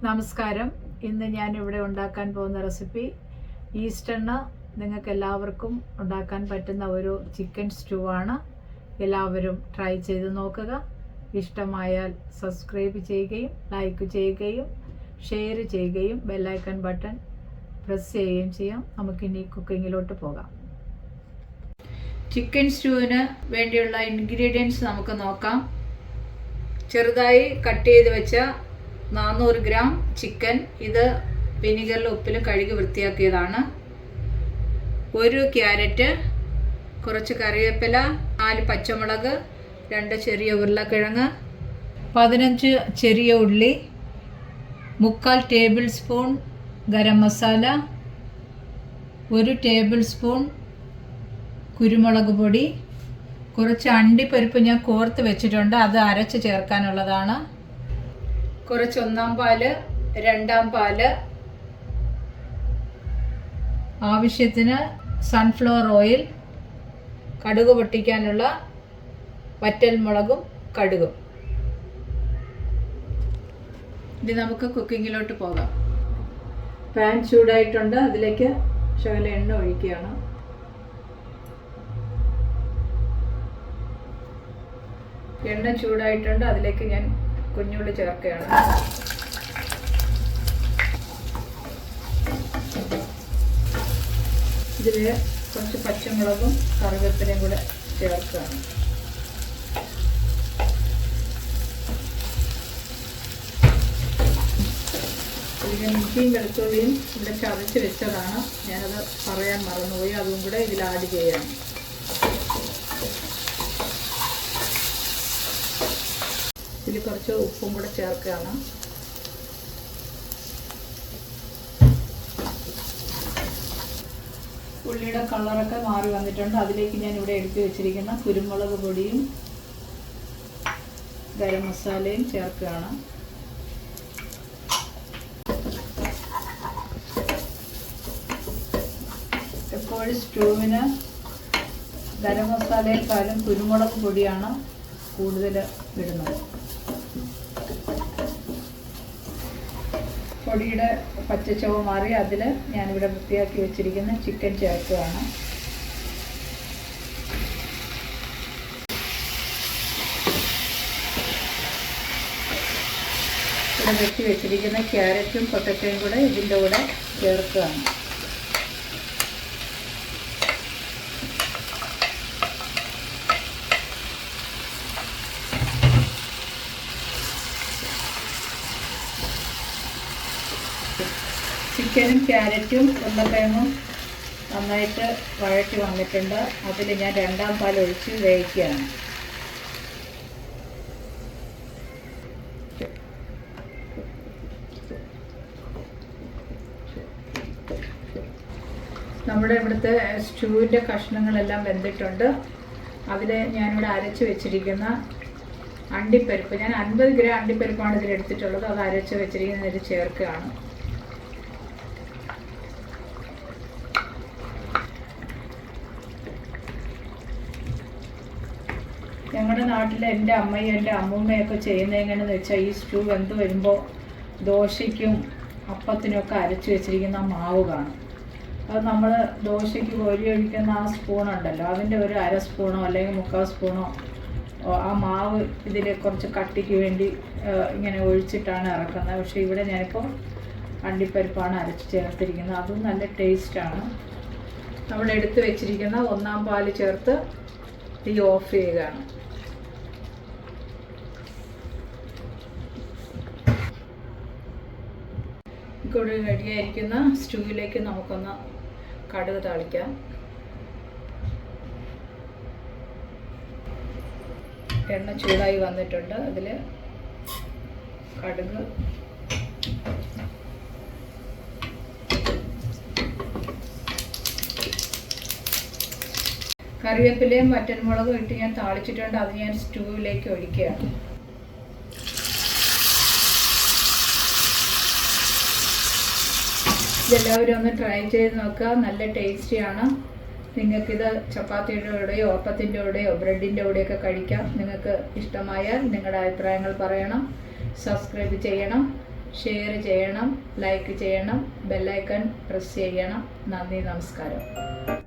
നമസ്കാരം. ഇന്ന് ഞാൻ ഇവിടെ ഉണ്ടാക്കാൻ പോകുന്ന റെസിപ്പി ഈസ്റ്ററിന് നിങ്ങൾക്ക് എല്ലാവർക്കും ഉണ്ടാക്കാൻ പറ്റുന്ന ഒരു ചിക്കൻ സ്റ്റൂ ആണ്. എല്ലാവരും ട്രൈ ചെയ്ത് നോക്കുക. ഇഷ്ടമായാൽ സബ്സ്ക്രൈബ് ചെയ്യുകയും ലൈക്ക് ചെയ്യുകയും ഷെയർ ചെയ്യുകയും ബെല്ലൈക്കൺ ബട്ടൺ പ്രസ് ചെയ്യുകയും ചെയ്യാം. നമുക്കിനി കുക്കിങ്ങിലോട്ട് പോകാം. ചിക്കൻ സ്റ്റൂവിന് വേണ്ടിയുള്ള ഇൻഗ്രീഡിയൻസ് നമുക്ക് നോക്കാം. ചെറുതായി കട്ട് ചെയ്ത് വെച്ച 400 ഗ്രാം ചിക്കൻ. ഇത് വിനിഗറിലും ഉപ്പിലും കഴുകി വൃത്തിയാക്കിയതാണ്. 1 ക്യാരറ്റ്, കുറച്ച് കറിവേപ്പില, 4 പച്ചമുളക്, 2 ചെറിയ ഉരുളക്കിഴങ്ങ്, 15 ചെറിയ ഉള്ളി, 3/4 table spoon garam masala, 1 table spoon കുരുമുളക് പൊടി, കുറച്ച് അണ്ടിപ്പരിപ്പ് ഞാൻ കോർത്ത് വെച്ചിട്ടുണ്ട്, അത് അരച്ച് ചേർക്കാനുള്ളതാണ്. കുറച്ച് 1-ാം പാല്, 2-ാം പാല്, ആവശ്യത്തിന് സൺഫ്ലവർ ഓയിൽ, കടുക് പൊട്ടിക്കാനുള്ള വറ്റൽമുളകും കടുകും. ഇത് നമുക്ക് കുക്കിങ്ങിലോട്ട് പോകാം. പാൻ ചൂടായിട്ടുണ്ട്, അതിലേക്ക് ശകലം എണ്ണ ഒഴിക്കുകയാണ്. എണ്ണ ചൂടായിട്ടുണ്ട്, അതിലേക്ക് ഞാൻ കുഞ്ഞുള്ളി ചേർക്കുകയാണ്. ഇതിൽ കുറച്ച് പച്ചമുളകും കറിവേപ്പിലയും കൂടെ ചേർക്കുകയാണ്. ഇതിൽ ഇഞ്ചിയും വെളുത്തുള്ളിയും ഇവിടെ ചതച്ച് വെച്ചതാണ്, ഞാനത് പറയാൻ മറന്നുപോയി. അതും കൂടെ ഇതിൽ ആഡ് ചെയ്യണം. ഇതിൽ കുറച്ച് ഉപ്പും കൂടെ ചേർക്കുകയാണ്. ഉള്ളിയുടെ കളറൊക്കെ മാറി വന്നിട്ടുണ്ട്. അതിലേക്ക് ഞാൻ ഇവിടെ എടുത്തു വെച്ചിരിക്കുന്ന കുരുമുളക് പൊടിയും ഗരം മസാലയും ചേർക്കുകയാണ്. എപ്പോഴും സ്റ്റൂവിന് ഗരം മസാലയെക്കാളും കുരുമുളക് പൊടിയാണ് കൂടുതൽ ഇടുന്നത്. പൊടിയുടെ പച്ചച്ചവ മാറി അതിൽ ഞാനിവിടെ വൃത്തിയാക്കി വെച്ചിരിക്കുന്ന ചിക്കൻ ചേർക്കുകയാണ്. ഇവിടെ വെട്ടി വെച്ചിരിക്കുന്ന ക്യാരറ്റും പൊട്ടറ്റോയും കൂടെ ഇതിൻ്റെ കൂടെ ചേർക്കുകയാണ്. ചിക്കനും ക്യാരറ്റും ഉരുളക്കിഴങ്ങും നന്നായിട്ട് വഴറ്റി വന്നിട്ടുണ്ട്. അതിൽ ഞാൻ 2-ാം പാൽ ഒഴിച്ച് വേവിക്കുകയാണ്. നമ്മുടെ ഇവിടുത്തെ സ്റ്റൂവിൻ്റെ കഷ്ണങ്ങളെല്ലാം വെന്തിട്ടുണ്ട്. അതിൽ ഞാനിവിടെ അരച്ച് വെച്ചിരിക്കുന്ന അണ്ടിപ്പരിപ്പ്, ഞാൻ 50 ഗ്രാം അണ്ടിപ്പരിപ്പാണ് ഇതിലെടുത്തിട്ടുള്ളത്, അത് അരച്ച് വെച്ചിരിക്കുന്നതിൽ ചേർക്കുകയാണ്. ഞങ്ങളുടെ നാട്ടിൽ എൻ്റെ അമ്മയും എൻ്റെ അമ്മൂമ്മയൊക്കെ ചെയ്യുന്നത് എങ്ങനെയെന്ന് വെച്ചാൽ, ഈ സ്റ്റൂ വെന്ത് വരുമ്പോൾ ദോശയ്ക്കും അപ്പത്തിനൊക്കെ അരച്ച് വെച്ചിരിക്കുന്ന മാവ് കാണും. അത് നമ്മൾ ദോശയ്ക്ക് കോരി ഒഴിക്കുന്ന ആ സ്പൂണുണ്ടല്ലോ, അതിൻ്റെ ഒരു 1/2 സ്പൂണോ അല്ലെങ്കിൽ 3/4 സ്പൂണോ ആ മാവ് ഇതിൽ കുറച്ച് കട്ടിക്ക് വേണ്ടി ഇങ്ങനെ ഒഴിച്ചിട്ടാണ് ഇറക്കുന്നത്. പക്ഷേ ഇവിടെ ഞാനിപ്പോൾ അണ്ടിപ്പരിപ്പാണ് അരച്ച് ചേർത്തിരിക്കുന്നത്. അതും നല്ല ടേസ്റ്റാണ്. നമ്മൾ എടുത്ത് വെച്ചിരിക്കുന്ന 1-ാം പാല് ചേർത്ത് തീ ഓഫ് ചെയ്യുകയാണ്. കൂടി റെഡിയായിരിക്കുന്ന സ്റ്റൂവിലേക്ക് നമുക്കൊന്ന് കടുക് താളിക്കാം. എണ്ണ ചൂടായി വന്നിട്ടുണ്ട്. അതിൽ കടുക്, കറിവേപ്പിലയും വറ്റൽമുളകും ഇട്ട് ഞാൻ താളിച്ചിട്ടുണ്ട്. അത് ഞാൻ സ്റ്റൂവിലേക്ക് ഒഴിക്കുകയാണ്. ഇതെല്ലാവരും ഒന്ന് ട്രൈ ചെയ്ത് നോക്കുക. നല്ല ടേസ്റ്റിയാണ്. നിങ്ങൾക്കിത് ചപ്പാത്തിയുടെ കൂടെയോ അപ്പത്തിൻ്റെ കൂടെയോ ബ്രെഡിൻ്റെ കൂടെയൊക്കെ കഴിക്കാം. നിങ്ങൾക്ക് ഇഷ്ടമായാൽ നിങ്ങളുടെ അഭിപ്രായങ്ങൾ പറയണം, സബ്സ്ക്രൈബ് ചെയ്യണം. ഷെയർ ചെയ്യണം, ലൈക്ക് ചെയ്യണം, ബെല്ലൈക്കൺ പ്രസ് ചെയ്യണം. നന്ദി, നമസ്കാരം.